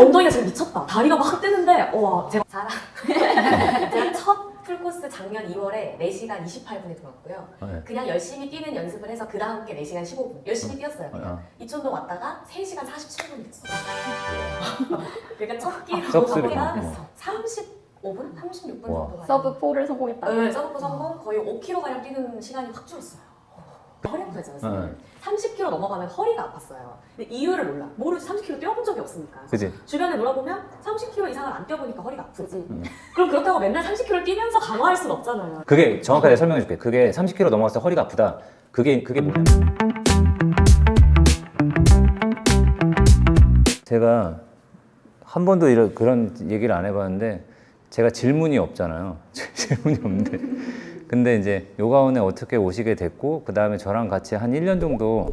엉덩이가 지금 미쳤다. 다리가 막 뜨는데, 와, 제가 제가 첫 풀코스 작년 2월에 4시간 28분에 들어왔고요. 네. 그냥 열심히 뛰는 연습을 해서 그 다음 게 4시간 15분. 열심히 뛰었어요. 그냥. 이촌동 왔다가 3시간 47분이 됐어요. 그러니까 첫 끼로 썩스리구나. 35분? 36분 와. 정도. 서브 4를 성공했다. 네, 서브 성공 거의 5km가량 뛰는 시간이 확 줄었어요. 허리 아프잖아요. 30km 넘어가면 허리가 아팠어요. 근데 이유를 몰라. 모르지. 30km 뛰어본 적이 없으니까. 그지? 주변에 물어보면 30km 이상을 안 뛰어보니까 허리가 아프지. 그럼 그렇다고 맨날 30km 뛰면서 강화할 수는 없잖아요. 그게 정확하게 설명해 줄게. 그게 30km 넘어갔을 때 허리가 아프다. 그게 뭐냐면 제가 한 번도 그런 얘기를 안 해봤는데 제가 질문이 없잖아요. 질문이 없는데 근데 이제 요가원에 어떻게 오시게 됐고 그 다음에 저랑 같이 한 1년 정도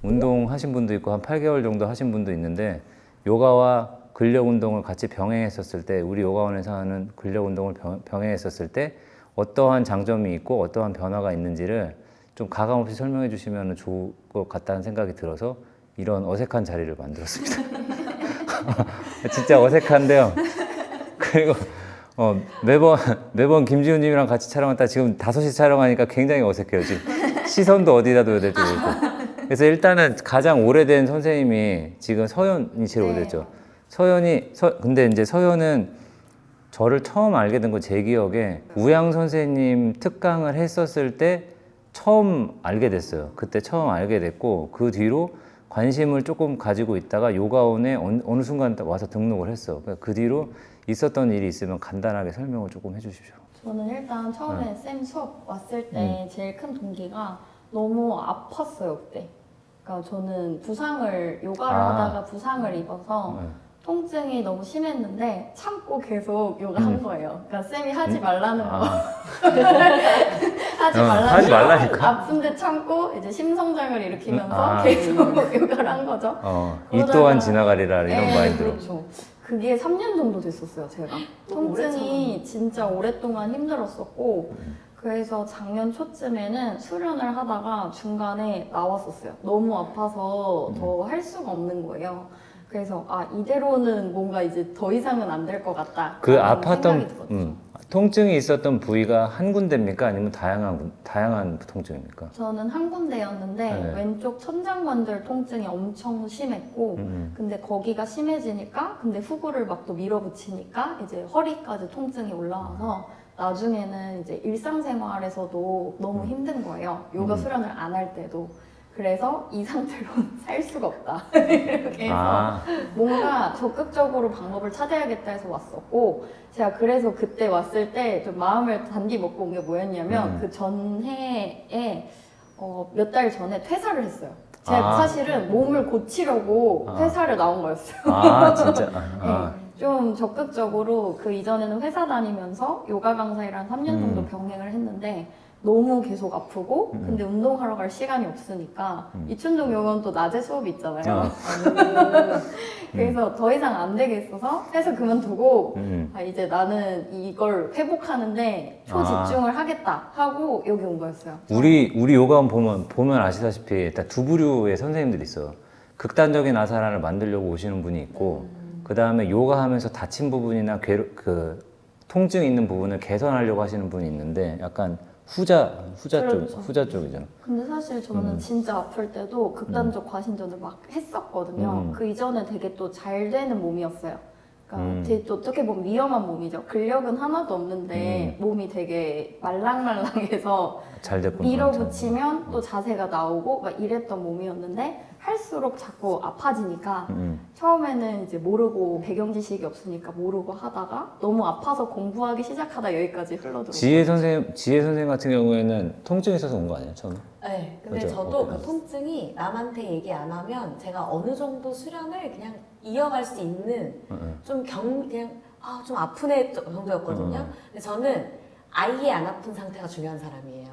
운동하신 분도 있고 한 8개월 정도 하신 분도 있는데 요가와 근력 운동을 같이 병행했었을 때 우리 요가원에서 하는 근력 운동을 병행했었을 때 어떠한 장점이 있고 어떠한 변화가 있는지를 좀 가감없이 설명해 주시면 좋을 것 같다는 생각이 들어서 이런 어색한 자리를 만들었습니다. 진짜 어색한데요. 그리고 매번 김지훈님이랑 같이 촬영했다 지금 5시 촬영하니까 굉장히 어색해요. 지금 시선도 어디다 둬야 될지 모르고. 그래서 일단은 가장 오래된 선생님이 지금 서연이 제일 오래됐죠. 근데 이제 서연은 저를 처음 알게 된 건 제 기억에 우양 선생님 특강을 했었을 때 처음 알게 됐어요. 그때 처음 알게 됐고 그 뒤로 관심을 조금 가지고 있다가 요가원에 어느 순간 와서 등록을 했어. 그 뒤로 있었던 일이 있으면 간단하게 설명을 조금 해주십시오. 저는 일단 처음에 쌤 수업 왔을 때 제일 큰 동기가 너무 아팠어요 그때. 그러니까 저는 요가를 하다가 부상을 입어서 통증이 너무 심했는데 참고 계속 요가 한 거예요. 그러니까 쌤이 하지 말라는 거 하지 말라니까. 아픈데 참고 이제 심성장을 일으키면서 계속 요가를 한 거죠. 이 또한 지나가리라 이런 네, 마인드로. 그렇죠. 그게 3년 정도 됐었어요, 제가. 통증이 진짜 오랫동안 힘들었었고, 그래서 작년 초쯤에는 수련을 하다가 중간에 나왔었어요. 너무 아파서 더 할 수가 없는 거예요. 그래서 이대로는 뭔가 이제 더 이상은 안 될 것 같다. 그 아팠던 통증이 있었던 부위가 한 군데입니까? 아니면 다양한 통증입니까? 저는 한 군데였는데 네. 왼쪽 천장관절 통증이 엄청 심했고 근데 거기가 심해지니까 근데 후구를 막 또 밀어붙이니까 이제 허리까지 통증이 올라와서 나중에는 이제 일상생활에서도 너무 힘든 거예요. 요가 수련을 안 할 때도. 그래서 이 상태로는 살 수가 없다. 이렇게 해서 뭔가 적극적으로 방법을 찾아야겠다 해서 왔었고 제가 그래서 그때 왔을 때 좀 마음을 단디 먹고 온 게 뭐였냐면 그 전해에 몇 달 전에 퇴사를 했어요. 제가 사실은 몸을 고치려고 퇴사를 나온 거였어요. 진짜? 네, 좀 적극적으로 그 이전에는 회사 다니면서 요가 강사를 한 3년 정도 병행을 했는데 너무 계속 아프고 근데 운동하러 갈 시간이 없으니까 이춘동 요가는 또 낮에 수업이 있잖아요. 그래서 더 이상 안 되겠어서 회사 그만두고 이제 나는 이걸 회복하는데 초집중을 하겠다 하고 여기 온 거였어요. 우리 요가원 보면 아시다시피 일단 두 부류의 선생님들이 있어요. 극단적인 아사나를 만들려고 오시는 분이 있고 그 다음에 요가하면서 다친 부분이나 통증 있는 부분을 개선하려고 하시는 분이 있는데 약간 후자 쪽이잖아. 근데 사실 저는 진짜 아플 때도 극단적 과신전을 막 했었거든요. 그 이전에 되게 또 잘 되는 몸이었어요. 그러니까 되게 또 어떻게 보면 위험한 몸이죠. 근력은 하나도 없는데 몸이 되게 말랑말랑해서 잘 됐구나. 밀어붙이면 또 자세가 나오고 막 이랬던 몸이었는데 할수록 자꾸 아파지니까 처음에는 이제 모르고 배경 지식이 없으니까 모르고 하다가 너무 아파서 공부하기 시작하다 여기까지 흘러들어요. 지혜 선생님 같은 경우에는 통증이 있어서 온 거 아니에요, 처음에? 네, 근데 그렇죠? 저도 그 통증이 남한테 얘기 안 하면 제가 어느 정도 수련을 그냥 이어갈 수 있는 그냥 좀 아픈 애 정도였거든요. 근데 저는 아예 안 아픈 상태가 중요한 사람이에요.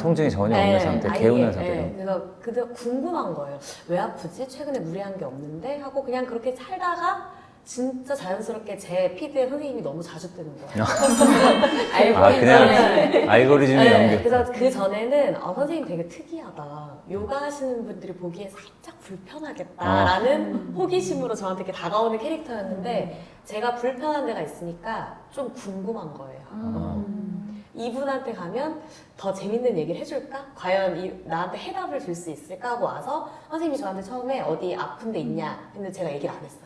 통증이 전혀 없는 상태, 개운한 상태요? 그래서 궁금한 거예요. 왜 아프지? 최근에 무리한 게 없는데? 하고 그냥 그렇게 살다가 진짜 자연스럽게 제 피드에 선생님이 너무 자주 뜨는 거예요. 아, 그냥 알고리즘이 네, 연결. 그래서 그 전에는 선생님 되게 특이하다. 요가 하시는 분들이 보기에 살짝 불편하겠다라는 호기심으로 저한테 이렇게 다가오는 캐릭터였는데 제가 불편한 데가 있으니까 좀 궁금한 거예요. 이분한테 가면 더 재밌는 얘기를 해줄까? 과연 나한테 해답을 줄 수 있을까? 하고 와서 선생님이 저한테 처음에 어디 아픈 데 있냐? 근데 제가 얘기를 안 했어요.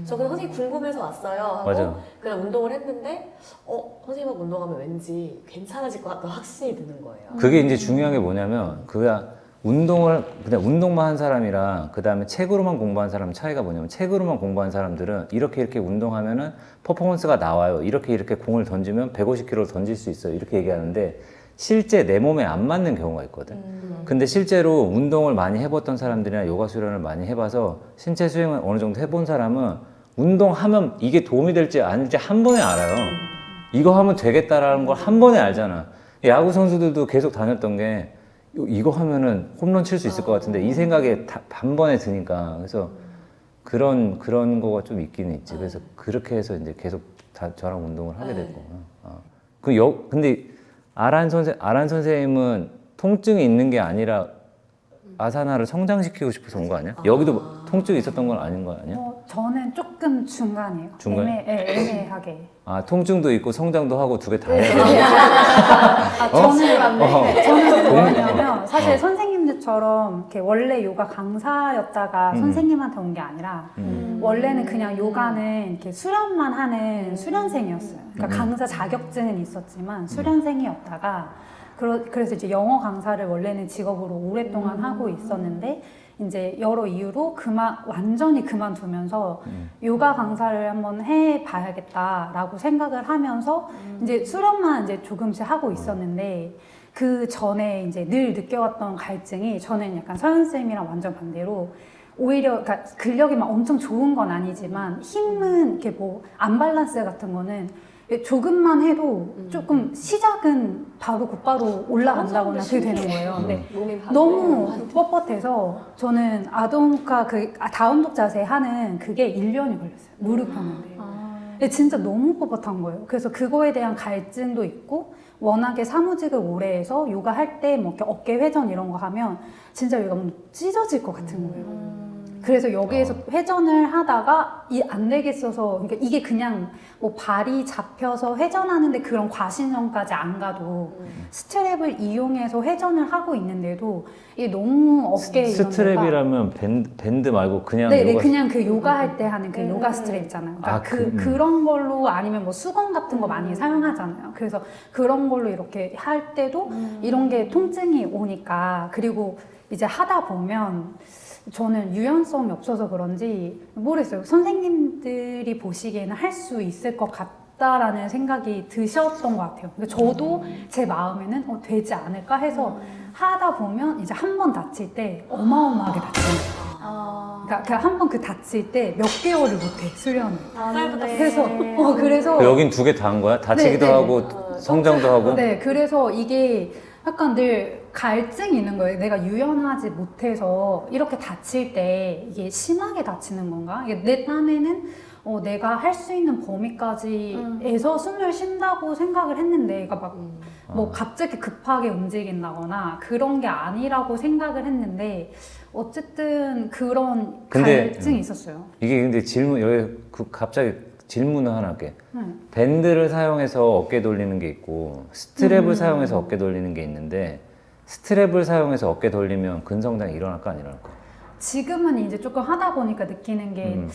저 그냥 선생님 궁금해서 왔어요 하고 맞아. 그냥 운동을 했는데 선생님하고 운동하면 왠지 괜찮아질 것 같다는 확신이 드는 거예요. 그게 이제 중요한 게 뭐냐면 그냥 그냥 운동만 한 사람이랑 그 다음에 책으로만 공부한 사람 차이가 뭐냐면 책으로만 공부한 사람들은 이렇게 운동하면은 퍼포먼스가 나와요. 이렇게 공을 던지면 150kg를 던질 수 있어요. 이렇게 얘기하는데 실제 내 몸에 안 맞는 경우가 있거든. 근데 실제로 운동을 많이 해봤던 사람들이나 요가 수련을 많이 해봐서 신체 수행을 어느 정도 해본 사람은 운동하면 이게 도움이 될지 아닐지 한 번에 알아요. 이거 하면 되겠다라는 걸 한 번에 알잖아. 야구 선수들도 계속 다녔던 게 이거 하면은 홈런 칠 수 있을 것 같은데 이 생각에 단번에 드니까 그래서 그런 거가 좀 있기는 있지. 그래서 그렇게 해서 이제 계속 저랑 운동을 하게 됐고. 근데 아란 선생님은 통증이 있는 게 아니라 아사나를 성장시키고 싶어서 온 거 아니야? 여기도 통증이 있었던 건 아닌 거 아니야? 저는 조금 중간이에요. 중간? 애매하게. 아, 통증도 있고 성장도 하고 두 개 다 해야 돼. 저는 뭐냐면 사실 선생님들처럼 이렇게 원래 요가 강사였다가 선생님한테 온 게 아니라 원래는 그냥 요가는 이렇게 수련만 하는 수련생이었어요. 그러니까 강사 자격증은 있었지만 수련생이었다가 그래서 이제 영어 강사를 원래는 직업으로 오랫동안 하고 있었는데 이제 여러 이유로 완전히 그만두면서 요가 강사를 한번 해봐야겠다라고 생각을 하면서 이제 수련만 이제 조금씩 하고 있었는데 그 전에 이제 늘 느껴왔던 갈증이 저는 약간 서연쌤이랑 완전 반대로 오히려 그러니까 근력이 막 엄청 좋은 건 아니지만 힘은 이렇게 뭐 안밸런스 같은 거는 조금만 해도 조금 시작은 바로 곧바로 올라간다거나 그게 되는 거예요. 근데 너무 뻣뻣해서 저는 아동과 다운독 자세 하는 그게 1년이 걸렸어요. 무릎 하는데. 근데 진짜 너무 뻣뻣한 거예요. 그래서 그거에 대한 갈증도 있고 워낙에 사무직을 오래 해서 요가 할 때 뭐 어깨 회전 이런 거 하면 진짜 여기가 뭐 찢어질 것 같은 거예요. 그래서 여기에서 회전을 하다가 안 되겠어서 그러니까 이게 그냥 뭐 발이 잡혀서 회전하는데 그런 과신전까지 안 가도 스트랩을 이용해서 회전을 하고 있는데도 이게 너무 어깨에 스트랩이라면 밴드 말고 그냥 네, 그냥 그 요가 할 때 하는 그 요가 스트랩 있잖아요. 그러니까 그런 걸로 아니면 뭐 수건 같은 거 많이 사용하잖아요. 그래서 그런 걸로 이렇게 할 때도 이런 게 통증이 오니까 그리고 이제 하다 보면 저는 유연성이 없어서 그런지 모르겠어요. 선생님들이 보시기에는 할 수 있을 것 같다라는 생각이 드셨던 것 같아요. 그러니까 저도 제 마음에는 되지 않을까 해서 하다 보면 이제 한 번 다칠 때 어마어마하게 다치는 거예요. 그러니까 한 번 다칠 때 몇 개월을 못해 수련을. 그래서 여긴 두 개 다 한 거야? 다치기도 네. 하고 성장도 하고? 네, 그래서 이게 약간 늘 갈증이 있는 거예요. 내가 유연하지 못해서 이렇게 다칠 때 이게 심하게 다치는 건가? 이게 내 딴에는 내가 할 수 있는 범위까지에서 숨을 쉰다고 생각을 했는데, 그러니까 뭐 갑자기 급하게 움직인다거나 그런 게 아니라고 생각을 했는데, 어쨌든 그런 갈증이 있었어요. 이게 근데 여기 갑자기 질문을 하나 할게. 밴드를 사용해서 어깨 돌리는 게 있고 스트랩을 사용해서 어깨 돌리는 게 있는데 스트랩을 사용해서 어깨 돌리면 근성장이 일어날까 안 일어날까? 지금은 이제 조금 하다 보니까 느끼는 게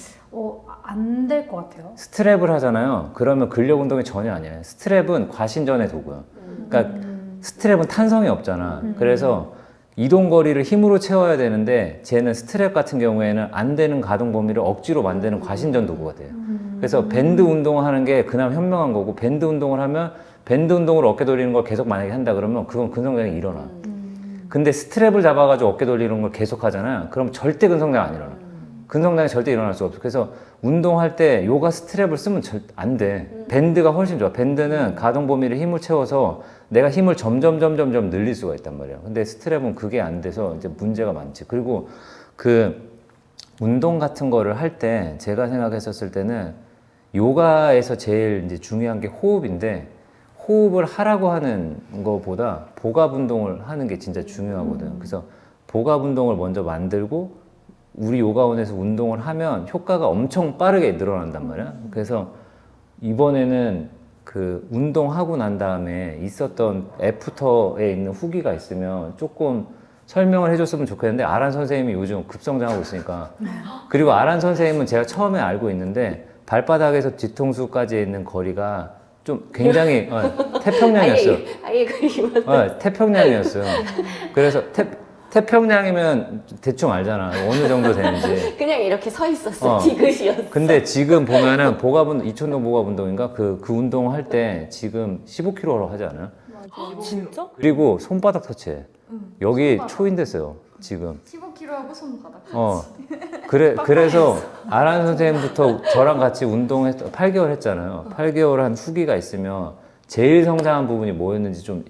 안 될 것 같아요. 스트랩을 하잖아요. 그러면 근력 운동이 전혀 아니에요. 스트랩은 과신전의 도구예요. 그러니까 스트랩은 탄성이 없잖아. 그래서 이동 거리를 힘으로 채워야 되는데 쟤는 스트랩 같은 경우에는 안 되는 가동 범위를 억지로 만드는 과신전 도구가 돼요. 그래서 밴드 운동을 하는 게 그나마 현명한 거고, 밴드 운동을 하면 밴드 운동으로 어깨 돌리는 걸 계속 만약에 한다 그러면 그건 근성장이 일어나. 근데 스트랩을 잡아가지고 어깨 돌리는 걸 계속 하잖아요. 그럼 절대 근성장 안 일어나. 근성장이 절대 일어날 수 없어. 그래서 운동할 때 요가 스트랩을 쓰면 안 돼. 밴드가 훨씬 좋아. 밴드는 가동 범위를 힘을 채워서 내가 힘을 점점 늘릴 수가 있단 말이야. 근데 스트랩은 그게 안 돼서 이제 문제가 많지. 그리고 운동 같은 거를 할 때 제가 생각했었을 때는 요가에서 제일 이제 중요한 게 호흡인데 호흡을 하라고 하는 것보다 복압 운동을 하는 게 진짜 중요하거든. 그래서 복압 운동을 먼저 만들고 우리 요가원에서 운동을 하면 효과가 엄청 빠르게 늘어난단 말이야. 그래서 이번에는 그 운동하고 난 다음에 있었던 애프터에 있는 후기가 있으면 조금 설명을 해줬으면 좋겠는데 아란 선생님이 요즘 급성장하고 있으니까 그리고 아란 선생님은 제가 처음에 알고 있는데 발바닥에서 뒤통수까지 있는 거리가 좀 굉장히 태평양이었어요. 아예 그림은 태평양이었어요. 그래서 태평양이면 대충 알잖아. 어느 정도 되는지. 그냥 이렇게 서 있었어. 디귿이었어. 근데 지금 보면은 이촌동 복압 운동인가? 그 운동 할 때 지금 15kg로 하지 않아요? 맞아. 진짜? 그리고 손바닥 터치해. 여기 초인됐어요. 지금. 15kg하고 손바닥. 그래서 아란 선생님부터 저랑 같이 운동했 8개월 했잖아요. 8개월 한 후기가 있으면 제일 성장한 부분이 뭐였는지 좀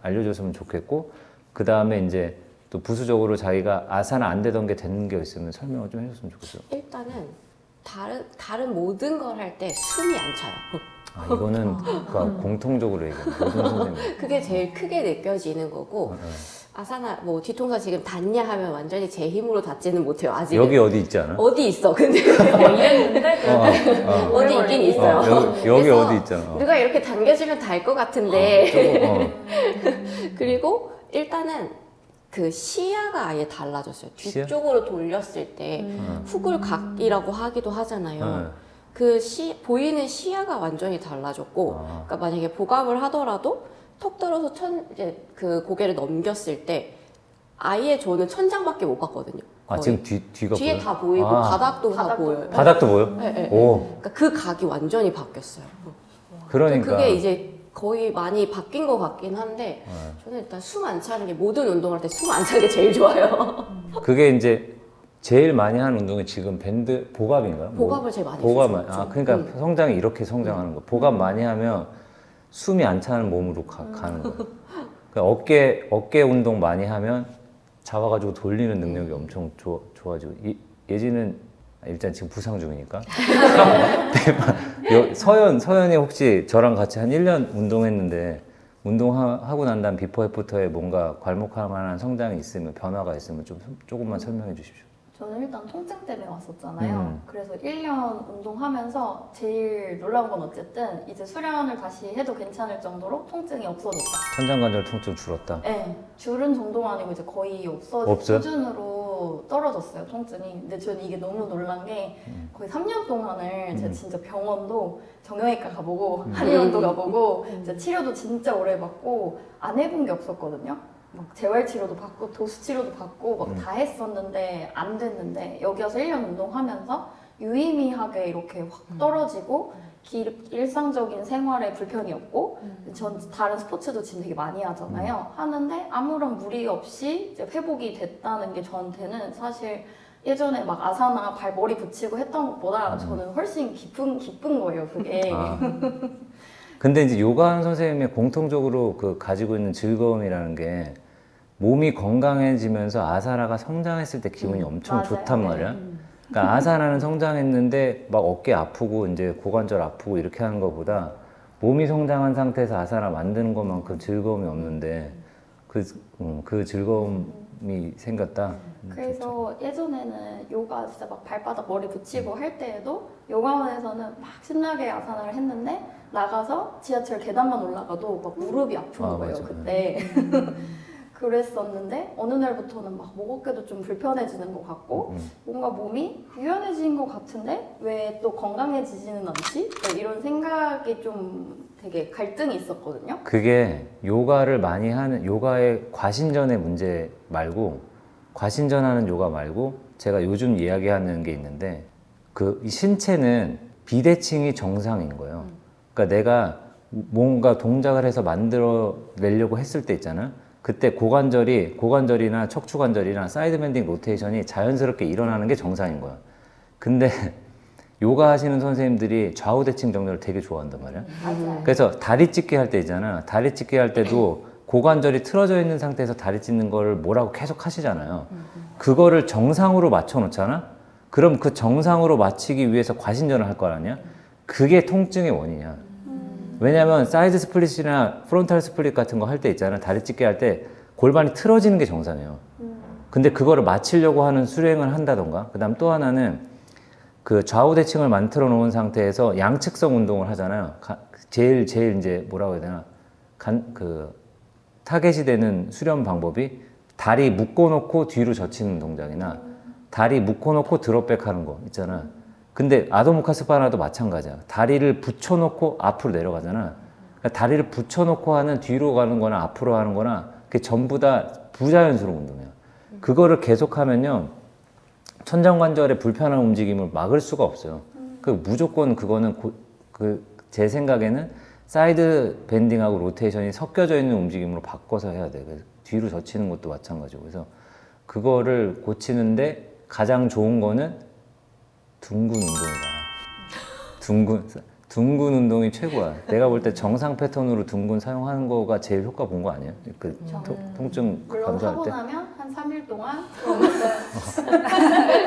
알려줬으면 좋겠고 그 다음에 이제 또 부수적으로 자기가 아사나 안 되던 게 되는 게 있으면 설명을 좀 해줬으면 좋겠어요. 일단은 다른 모든 걸 할 때 숨이 안 차요. 이거는 그러니까 공통적으로 얘기해요. 모든 선생님. 그게 제일 크게 느껴지는 거고 아사나 뭐 뒤통수 지금 닿냐 하면 완전히 제 힘으로 닿지는 못해요. 아직 여기 어디 있지 않아? 어디 있어? 근데 이랬는데 어디 있긴 있어요. 여기 그래서 어디 있잖아. 누가 이렇게 당겨주면 닿을 것 같은데 조금, 그리고 일단은 그 시야가 아예 달라졌어요. 시야? 뒤쪽으로 돌렸을 때 후굴각이라고 하기도 하잖아요. 그 보이는 시야가 완전히 달라졌고, 그러니까 만약에 복압을 하더라도 턱 들어서 이제 그 고개를 넘겼을 때 아예 저는 천장밖에 못 봤거든요. 거의. 지금 뒤가 뒤에 보여? 다 보이고 바닥도 다 바닥도 보여요. 바닥도 보여? 네, 네. 오, 그러니까 그 각이 완전히 바뀌었어요. 그러니까. 그게 이제 거의 많이 바뀐 것 같긴 한데 저는 일단 숨 안 차는 게 모든 운동할 때 숨 안 차는 게 제일 좋아요. 그게 이제 제일 많이 하는 운동이 지금 밴드 복압인가요? 복압을 제일 많이 복압 했었죠. 그러니까 성장이 이렇게 성장하는 거. 복압 많이 하면 숨이 안 차는 몸으로 가는 거예요. 그러니까 어깨 운동 많이 하면 잡아가지고 돌리는 능력이 엄청 좋아지고 예지는 일단 지금 부상 중이니까 서연이 혹시 저랑 같이 한 1년 운동했는데 운동하고 난 다음 비포 애프터에 뭔가 괄목할 만한 성장이 있으면 변화가 있으면 조금만 설명해 주십시오. 저는 일단 통증 때문에 왔었잖아요. 그래서 1년 운동하면서 제일 놀라운 건 어쨌든 이제 수련을 다시 해도 괜찮을 정도로 통증이 없어졌다. 천장관절 통증 줄었다. 네, 줄은 정도가 아니고 이제 거의 없어진 없어요? 수준으로 떨어졌어요, 통증이. 근데 저는 이게 너무 놀란 게 거의 3년 동안을 제가 진짜 병원도 정형외과 가보고 한의원도 가보고 이제 치료도 진짜 오래 받고 안 해본 게 없었거든요. 막 재활치료도 받고 도수치료도 받고 막 다 했었는데 안 됐는데 여기 와서 1년 운동하면서 유의미하게 이렇게 확 떨어지고 일상적인 생활에 불편이 없고 전 다른 스포츠도 지금 되게 많이 하잖아요. 하는데 아무런 무리 없이 이제 회복이 됐다는 게 저한테는 사실 예전에 막 아사나 발머리 붙이고 했던 것보다 저는 훨씬 기쁜 거예요, 그게. 근데 이제 요가하는 선생님의 공통적으로 그 가지고 있는 즐거움이라는 게 몸이 건강해지면서 아사나가 성장했을 때 기분이 엄청 맞아요. 좋단 네. 말이야. 그러니까 아사나는 성장했는데 막 어깨 아프고 이제 고관절 아프고 이렇게 하는 것보다 몸이 성장한 상태에서 아사나 만드는 것만큼 즐거움이 없는데 그 즐거움이 생겼다. 그래서 예전에는 요가 진짜 막 발바닥 머리 붙이고 할 때에도 요가원에서는 막 신나게 아사나를 했는데 나가서 지하철 계단만 올라가도 막 무릎이 아픈 거예요, 맞아. 그때. 그랬었는데 어느 날부터는 막 목 어깨도 좀 불편해지는 것 같고 뭔가 몸이 유연해진 것 같은데 왜 또 건강해지지는 않지? 이런 생각이 좀 되게 갈등이 있었거든요. 그게 요가를 많이 하는 요가의 과신전의 문제 말고 과신전하는 요가 말고 제가 요즘 이야기하는 게 있는데 그 신체는 비대칭이 정상인 거예요. 그러니까 내가 뭔가 동작을 해서 만들어 내려고 했을 때 있잖아. 그때 고관절이나 척추관절이나 사이드 밴딩 로테이션이 자연스럽게 일어나는 게 정상인 거야. 근데 요가 하시는 선생님들이 좌우 대칭 정렬을 되게 좋아한단 말이야. 맞아요. 그래서 다리 찢기 할 때 있잖아. 다리 찢기 할 때도 고관절이 틀어져 있는 상태에서 다리 찢는 거를 뭐라고 계속 하시잖아요. 그거를 정상으로 맞춰 놓잖아. 그럼 그 정상으로 맞추기 위해서 과신전을 할 거 아니야? 그게 통증의 원인이야. 왜냐면 사이드 스플릿이나 프론탈 스플릿 같은 거 할 때 있잖아. 다리 찢기 할 때 골반이 틀어지는 게 정상이에요. 근데 그거를 맞추려고 하는 수행을 한다던가. 그다음 또 하나는 그 좌우 대칭을 만들어 놓은 상태에서 양측성 운동을 하잖아요. 제일 이제 뭐라고 해야 되나? 타겟이 되는 수련 방법이 다리 묶어놓고 뒤로 젖히는 동작이나 다리 묶어놓고 드롭백 하는 거 있잖아. 근데 아도무카스파나도 마찬가지야. 다리를 붙여놓고 앞으로 내려가잖아. 그러니까 다리를 붙여놓고 하는 뒤로 가는 거나 앞으로 하는 거나 그게 전부 다 부자연스러운 운동이야. 그거를 계속하면요. 천장관절의 불편한 움직임을 막을 수가 없어요. 무조건 그거는 제 생각에는 사이드 밴딩하고 로테이션이 섞여져 있는 움직임으로 바꿔서 해야 돼. 그래서 뒤로 젖히는 것도 마찬가지고. 그래서 그거를 고치는데 가장 좋은 거는 둥근 운동이다. 둥근 운동이 최고야. 내가 볼 때 정상 패턴으로 둥근 사용하는 거가 제일 효과 본 거 아니에요? 통증 물론 감소할 하고 때. 나면 한 3일 동안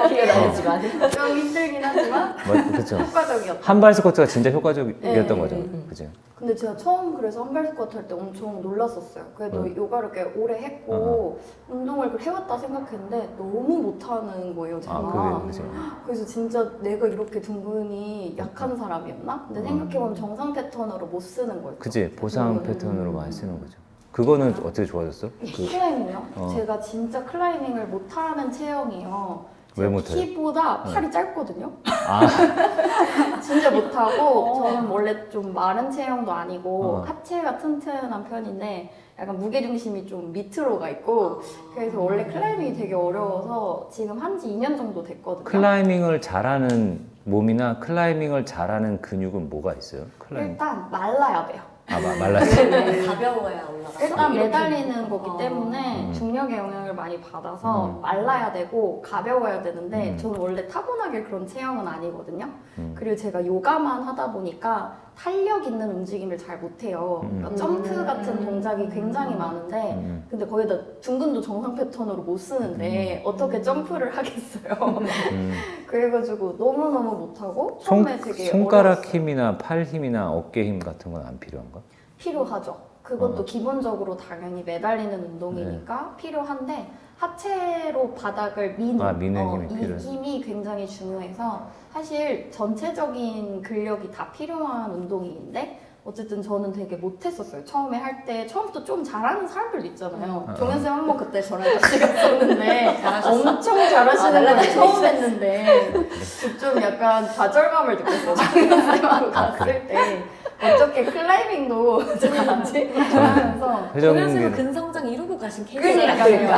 기회 나겠지만 좀 힘들긴 하지만 그렇죠. 효과적이었다. 한발 스쿼트가 진짜 효과적이었던 네. 거죠. 그죠? 근데 제가 처음 그래서 한발 스쿼트 할 때 엄청 놀랐었어요. 그래도 요가를 꽤 오래 했고 운동을 해왔다 생각했는데 너무 못하는 거예요, 제가. 그게 그죠. 그래서 진짜 내가 이렇게 둥근이 약한 사람이었나? 근데 생각해보면 정상 패턴으로 못 쓰는 거예요. 그치 보상 패턴으로 많이 쓰는 거죠. 그거는 어떻게 좋아졌어? 클라이밍이요? 제가 진짜 클라이밍을 못하는 체형이에요. 왜 제가 못해요? 키보다 팔이 짧거든요. 아, 진짜 못하고 저는 원래 좀 마른 체형도 아니고 어. 하체가 튼튼한 편인데 약간 무게중심이 좀 밑으로 가 있고 그래서 원래 클라이밍이 되게 어려워서 지금 한 지 2년 정도 됐거든요. 클라이밍을 잘하는 몸이나 클라이밍을 잘하는 근육은 뭐가 있어요? 클라이밍. 일단 말라야 돼요. 말랐어. 가벼워야 올라가. 일단 매달리는 거기 어. 때문에 중력의 영향을 많이 받아서 말라야 되고 가벼워야 되는데 저는 원래 타고나게 그런 체형은 아니거든요. 그리고 제가 요가만 하다 보니까 탄력 있는 움직임을 잘 못해요. 그러니까 점프 같은 동작이 굉장히 많은데 근데 거기다 둥근도 정상 패턴으로 못 쓰는데 어떻게 점프를 하겠어요. 그래가지고 너무너무 못하고 처음에 되게 손가락 어려웠어요. 힘이나 팔 힘이나 어깨 힘 같은 건 안 필요한가? 필요하죠. 그것도 기본적으로 당연히 매달리는 운동이니까 필요한데 하체로 바닥을 미는 힘이 이 필요해. 힘이 굉장히 중요해서 사실 전체적인 근력이 다 필요한 운동인데 어쨌든 저는 되게 못했었어요. 처음에 할 때 처음부터 좀 잘하는 사람들도 있잖아요. 종현쌤 한 번 그때 저랑 같이 갔었는데 엄청 잘하시는 걸 처음 했는데 좀 약간 좌절감을 느꼈어요. 종현쌤하고 갔을 때 어떻게 클라이밍도 잘하지? 하면서 종현쌤은 근성장 이루고 가신 그러니까요. 케이스니까.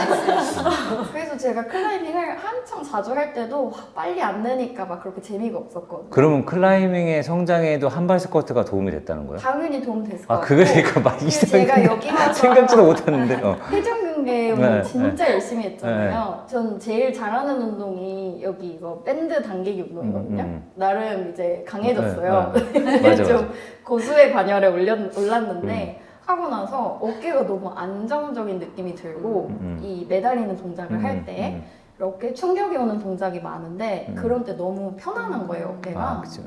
그래서 제가 클라이밍을 한창 자주 할 때도 빨리 안 되니까 막 그렇게 재미가 없었거든요. 그러면 클라이밍의 성장에도 한발 스쿼트가 도움이 됐다는 거야? 당연히 도움 됐을 것 아, 같고 그러니까 막 그리고 제가 여기 와서 생각지도 못했는데. 회전근개 네, 진짜 열심히 했잖아요. 전 제일 잘하는 운동이 여기 이거 밴드 당기기 운동이거든요. 나름 이제 강해졌어요. 맞아, 좀 맞아. 고수의 관열에 올랐는데 하고 나서 어깨가 너무 안정적인 느낌이 들고 이 매달리는 동작을 할 때 이렇게 충격이 오는 동작이 많은데 그런 때 너무 편안한 거예요, 어깨가. 아, 그치.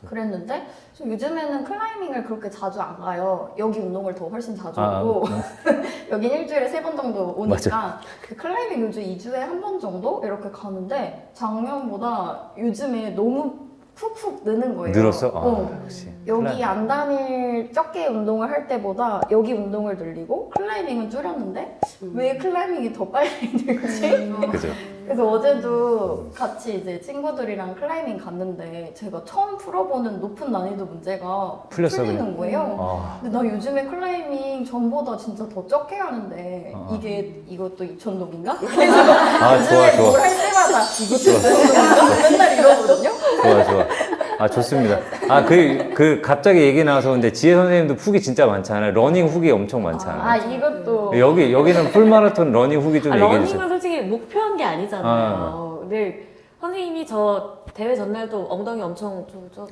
그랬는데 저 요즘에는 클라이밍을 그렇게 자주 안 가요. 여기 운동을 더 훨씬 자주 아, 오고 여긴 일주일에 3번 정도 오니까 그 클라이밍 요즘 2주에 한 번 정도 이렇게 가는데 작년보다 요즘에 너무 푹푹 느는 거예요. 늘었어? 역시. 여기 안 다닐 적게 운동을 할 때보다 여기 운동을 늘리고 클라이밍은 줄였는데 왜 클라이밍이 더 빨리 늘지? 그죠. 그래서 어제도 같이 이제 친구들이랑 클라이밍 갔는데 제가 처음 풀어보는 높은 난이도 문제가 풀렸어, 풀리는 거예요. 아, 근데 나 요즘에 클라이밍 전보다 진짜 더 적게 하는데 이것도 2,000동인가? 좋아. 뭘 할 때마다 2,000동인가? 맨날 이러거든요. 좋아. 아, 좋습니다. 아, 갑자기 얘기 나와서 근데 지혜 선생님도 훅이 진짜 많잖아요. 러닝 훅이 엄청 많잖아요. 이것도 여기는 풀마라톤 러닝 훅이 좀 얘기해 주세요. 러닝은 솔직히 목표한 게 아니잖아요. 근데 선생님이 저 대회 전날도 엉덩이 엄청 저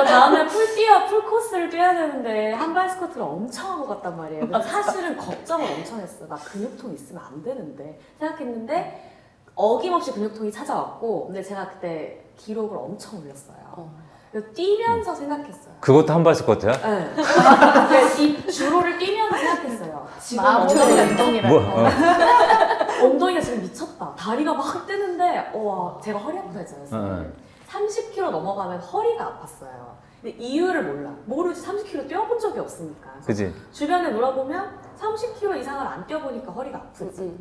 다음에 풀 코스를 뛰어야 되는데 한발 스쿼트를 엄청 하고 갔단 말이에요. 근데 사실은 걱정을 엄청 했어요. 나 근육통 있으면 안 되는데 생각했는데 어김없이 근육통이 찾아왔고 근데 제가 그때 기록을 엄청 올렸어요. 그래서 뛰면서 생각했어요. 그것도 한발 스쿼트야? 네. 그러니까 이 주로를 뛰면서 생각했어요. 지금 엉덩이가 운동이라고. 뭐, 엉덩이가 지금 미쳤다. 다리가 막 뜨는데 와 제가 허리 아프다 했잖아요. 30kg 넘어가면 허리가 아팠어요. 근데 이유를 몰라. 모르지. 30kg 뛰어본 적이 없으니까. 그지? 주변에 물어보면 30kg 이상을 안 뛰어보니까 허리가 아프지.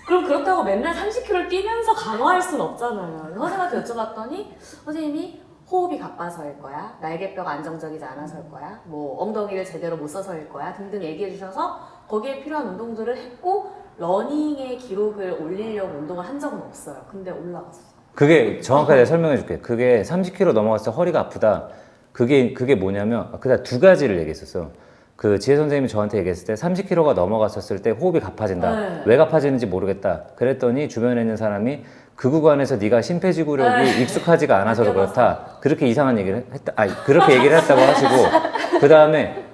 그럼 그렇다고 맨날 30kg를 뛰면서 강화할 수는 없잖아요. 선생님한테 여쭤봤더니 선생님이 호흡이 가빠서일 거야, 날개뼈가 안정적이지 않아서일 거야, 뭐 엉덩이를 제대로 못 써서일 거야 등등 얘기해 주셔서 거기에 필요한 운동들을 했고 러닝의 기록을 올리려고 운동을 한 적은 없어요. 근데 올라갔어. 그게 정확하게 내가 설명해 줄게. 그게 30kg 넘어갔을 때 허리가 아프다. 그게 뭐냐면, 그다 두 가지를 얘기했었어. 그 지혜 선생님이 저한테 얘기했을 때 30kg가 넘어갔었을 때 호흡이 가파진다. 네. 왜 가파지는지 모르겠다. 그랬더니 주변에 있는 사람이 그 구간에서 네가 심폐지구력이 익숙하지가 않아서 그렇다. 그렇게 이상한 얘기를 했다. 그렇게 얘기를 했다고 하시고 그 다음에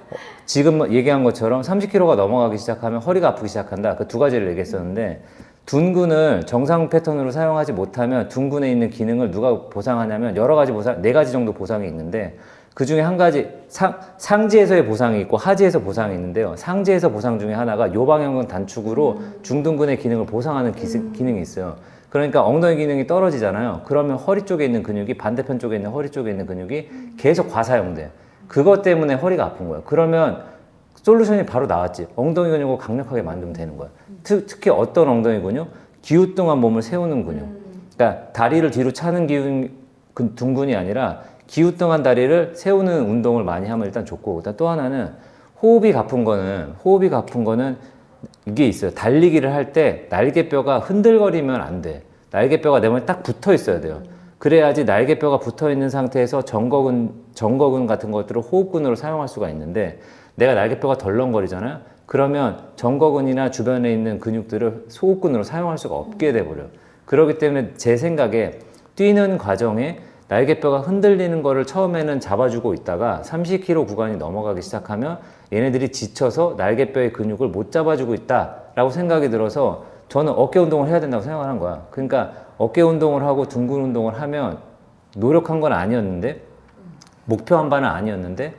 지금 얘기한 것처럼 30kg가 넘어가기 시작하면 허리가 아프기 시작한다. 그 두 가지를 얘기했었는데 둔근을 정상 패턴으로 사용하지 못하면 둔근에 있는 기능을 누가 보상하냐면 여러 가지 보상, 4가지 정도 보상이 있는데 그 중에 한 가지 상지에서의 보상이 있고 하지에서 보상이 있는데요. 상지에서 보상 중에 하나가 요방형근 단축으로 중둔근의 기능을 보상하는 기능이 있어요. 그러니까 엉덩이 기능이 떨어지잖아요. 그러면 허리 쪽에 있는 근육이 반대편 쪽에 있는 허리 쪽에 있는 근육이 계속 과사용돼. 그것 때문에 허리가 아픈 거예요. 그러면 솔루션이 바로 나왔지. 엉덩이 근육을 강력하게 만들면 되는 거야. 특히 어떤 엉덩이 근육? 기우뚱한 몸을 세우는 근육. 그러니까 다리를 뒤로 차는 둔근이 아니라 기우뚱한 다리를 세우는 운동을 많이 하면 일단 좋고, 일단 또 하나는 호흡이 가쁜 거는 이게 있어요. 달리기를 할 때 날개뼈가 흔들거리면 안 돼. 날개뼈가 내 몸에 딱 붙어 있어야 돼요. 그래야지 날개뼈가 붙어 있는 상태에서 정거근 같은 것들을 호흡근으로 사용할 수가 있는데 내가 날개뼈가 덜렁거리잖아요. 그러면 정거근이나 주변에 있는 근육들을 호흡근으로 사용할 수가 없게 돼버려요. 그렇기 때문에 제 생각에 뛰는 과정에 날개뼈가 흔들리는 거를 처음에는 잡아주고 있다가 30kg 구간이 넘어가기 시작하면 얘네들이 지쳐서 날개뼈의 근육을 못 잡아주고 있다라고 생각이 들어서 저는 어깨 운동을 해야 된다고 생각을 한 거야. 그러니까 어깨 운동을 하고 둔근 운동을 하면 노력한 건 아니었는데 목표한 바는 아니었는데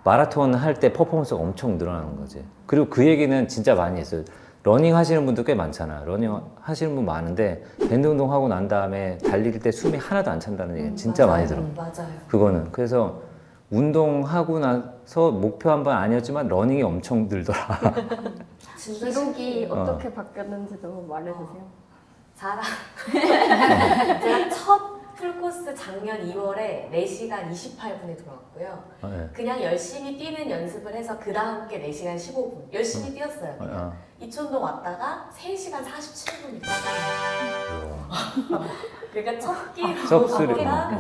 마라톤 할 때 퍼포먼스가 엄청 늘어나는 거지. 그리고 그 얘기는 진짜 많이 했어요. 러닝 하시는 분도 꽤 많잖아. 러닝 하시는 분 많은데 밴드 운동하고 난 다음에 달릴 때 숨이 하나도 안 찬다는 얘기 진짜 맞아요. 많이 들어. 맞아요. 그거는. 그래서 운동하고 나서 목표한 바는 아니었지만 러닝이 엄청 늘더라. 진짜 기록이 신기해요. 어떻게 바뀌었는지도 말해주세요. 자랑. 제가 첫 풀코스 작년 2월에 4시간 28분에 들어왔고요. 네. 그냥 열심히 뛰는 연습을 해서 그 다음 게 4시간 15분. 열심히 뛰었어요. 그냥. 이촌동 왔다가 3시간 47분이 뛰었어요. 그러니까 첫끼 섭스를. 그거보다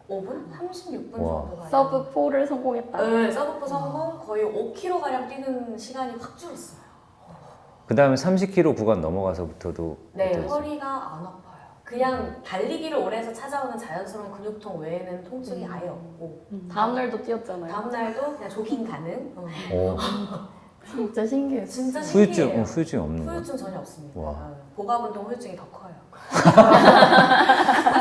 35분? 36분 와. 정도가. 서브 4를 성공했다. 네, 서브포 성공 거의 5km가량 뛰는 시간이 확 줄었어요. 그 다음에 30kg 구간 넘어가서부터도 네, 어땠어요? 허리가 안 아파요. 그냥 달리기를 오래 해서 찾아오는 자연스러운 근육통 외에는 통증이 아예 없고 다음날도 뛰었잖아요. 다음날도 그냥 조깅 가능? 오, 진짜 신기해요. 진짜 후유증, 신기해요. 후유증이 없는 거야. 후유증 전혀 없습니다. 와. 복압운동 후유증이 더 커요.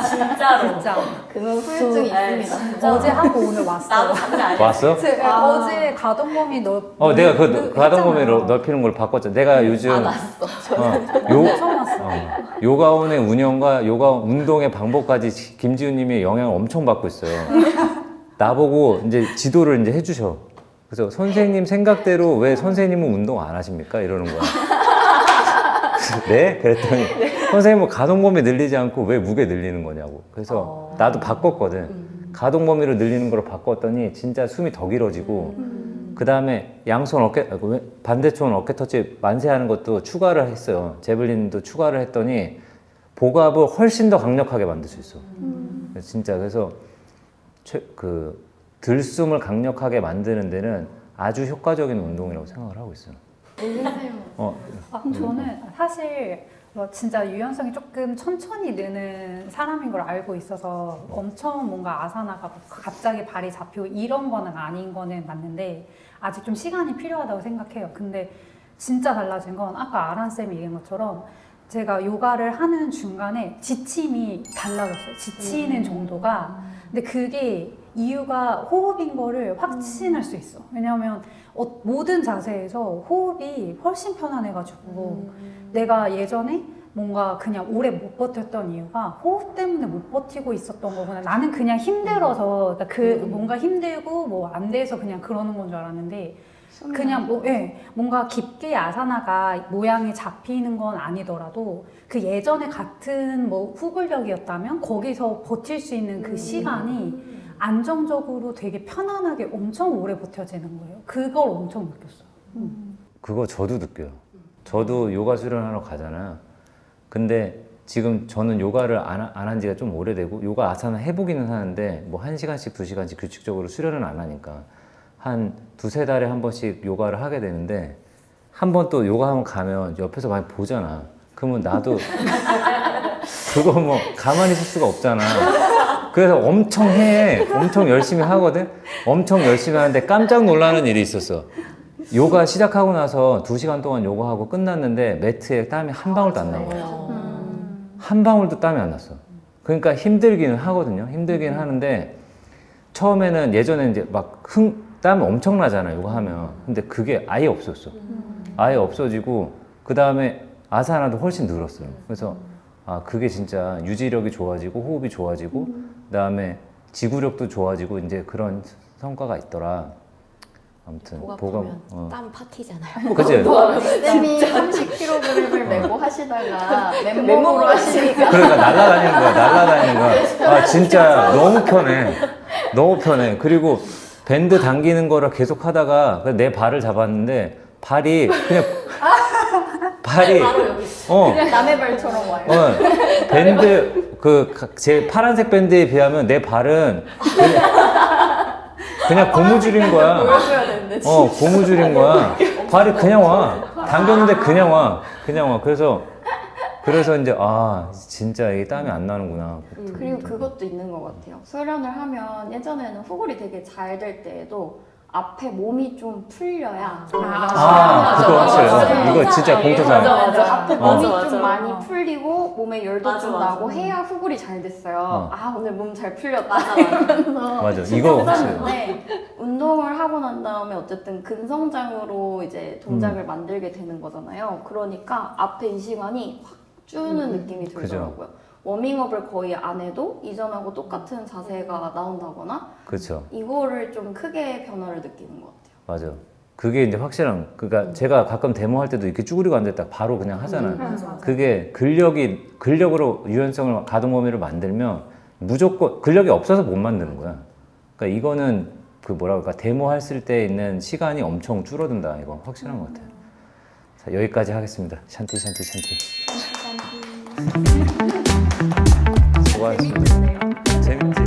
진짜로. 진짜. 그건 후유증이 네, 있습니다. 진짜. 어제 하고 오늘 왔어요. 나도 장난 아니야. 왔어? 어제 가동범위 내가 그 가동범위 넓히는 걸 바꿨잖아. 내가 요즘 처음 왔어. 요가원의 운영과 요가 운동의 방법까지 김지훈님이 영향을 엄청 받고 있어요. 나보고 이제 지도를 이제 해주셔. 그래서 선생님 생각대로 왜 선생님은 운동 안 하십니까? 이러는 거야. 네? 그랬더니 선생님은 가동 범위 늘리지 않고 왜 무게 늘리는 거냐고. 그래서 나도 바꿨거든. 가동 범위를 늘리는 걸로 바꿨더니 진짜 숨이 더 길어지고 그 다음에 양손 반대손 어깨 터치 만세하는 것도 추가를 했어요. 제블린도 추가를 했더니 복압을 훨씬 더 강력하게 만들 수 있어. 진짜 그래서 들숨을 강력하게 만드는 데는 아주 효과적인 운동이라고 생각을 하고 있어요. 저는 사실 진짜 유연성이 조금 천천히 느는 사람인 걸 알고 있어서 엄청 뭔가 아사나가 갑자기 발이 잡히고 이런 거는 아닌 거는 맞는데 아직 좀 시간이 필요하다고 생각해요. 근데 진짜 달라진 건 아까 아란쌤이 얘기한 것처럼 제가 요가를 하는 중간에 지침이 달라졌어요. 지치는 정도가. 근데 그게 이유가 호흡인 거를 확신할 수 있어. 왜냐하면 모든 자세에서 호흡이 훨씬 편안해가지고 내가 예전에 뭔가 그냥 오래 못 버텼던 이유가 호흡 때문에 못 버티고 있었던 거구나. 나는 그냥 힘들어서 그러니까 뭔가 힘들고 뭐 안 돼서 그냥 그러는 건 줄 알았는데 그냥 뭔가 깊게 아사나가 모양이 잡히는 건 아니더라도 그 예전에 같은 뭐 후굴력이었다면 거기서 버틸 수 있는 그 시간이 안정적으로 되게 편안하게 엄청 오래 버텨지는 거예요. 그걸 엄청 느꼈어요. 그거 저도 느껴요. 저도 요가 수련하러 가잖아요. 근데 지금 저는 요가를 안 한 지가 좀 오래되고 요가 아사나 해보기는 하는데 뭐 1시간씩 2시간씩 규칙적으로 수련은 안 하니까 한 두세 달에 한 번씩 요가를 하게 되는데 한 번 또 요가 하면 가면 옆에서 많이 보잖아. 그러면 나도 그거 뭐 가만히 있을 수가 없잖아. 그래서 엄청 열심히 하거든. 엄청 열심히 하는데 깜짝 놀라는 일이 있었어. 요가 시작하고 나서 2시간 동안 요가하고 끝났는데 매트에 땀이 한 방울도 안 난 거야. 한 방울도 땀이 안 났어. 그러니까 힘들기는 하거든요. 힘들기는 하는데 처음에는 예전에 이제 막 땀 엄청 나잖아 요가 하면. 근데 그게 아예 없었어. 아예 없어지고 그 다음에 아사나도 훨씬 늘었어요. 그래서 아 그게 진짜 유지력이 좋아지고 호흡이 좋아지고 그 다음에 지구력도 좋아지고 이제 그런 성과가 있더라. 아무튼 보면 땀 파티잖아요. 그치? 쌤이 30kg을 메고 하시다가 맨몸으로 하시니까 그러니까 날아다니는 거야. 아 진짜 너무 편해. 너무 편해. 그리고 밴드 당기는 거를 계속 하다가 내 발을 잡았는데 발이 그냥 그냥 남의 발처럼 와요. 밴드 제 파란색 밴드에 비하면 내 발은 그냥 고무줄인 거야. 보여줘야 되는데 고무줄인 거야. 발이 그냥 와. 당겼는데 그냥 와. 그래서 이제 아 진짜 이게 땀이 안 나는구나. 그리고 그것도 있는 것 같아요. 수련을 하면 예전에는 후굴이 되게 잘 될 때에도 앞에 몸이 좀 풀려야 그거 확실해요. 이거 진짜 공통사항. 맞아. 앞에 몸이 맞아. 좀 많이 풀리고 몸에 열도 맞아, 좀 맞아. 나고 해야 후굴이 잘 됐어요. 아 오늘 몸 잘 풀렸다. 맞아. 이거 확실해요. 했었는데 운동을 하고 난 다음에 어쨌든 근성장으로 이제 동작을 만들게 되는 거잖아요. 그러니까 앞에 이 시간이 확 주는 느낌이 들더라고요. 워밍업을 거의 안 해도 이전하고 똑같은 자세가 나온다거나 그렇죠. 이거를 좀 크게 변화를 느끼는 것 같아요. 맞아. 그게 이제 확실한, 그러니까 제가 가끔 데모할 때도 이렇게 쭈그리고 앉았다 바로 그냥 하잖아요. 그게 근력으로 유연성을, 가동 범위를 만들면 무조건 근력이 없어서 못 만드는 거야. 그러니까 이거는 그 뭐라 그럴까, 데모했을 때 있는 시간이 엄청 줄어든다. 이거 확실한 것 같아요. 자, 여기까지 하겠습니다. 샨티. 수고하셨습니다. 재밌지?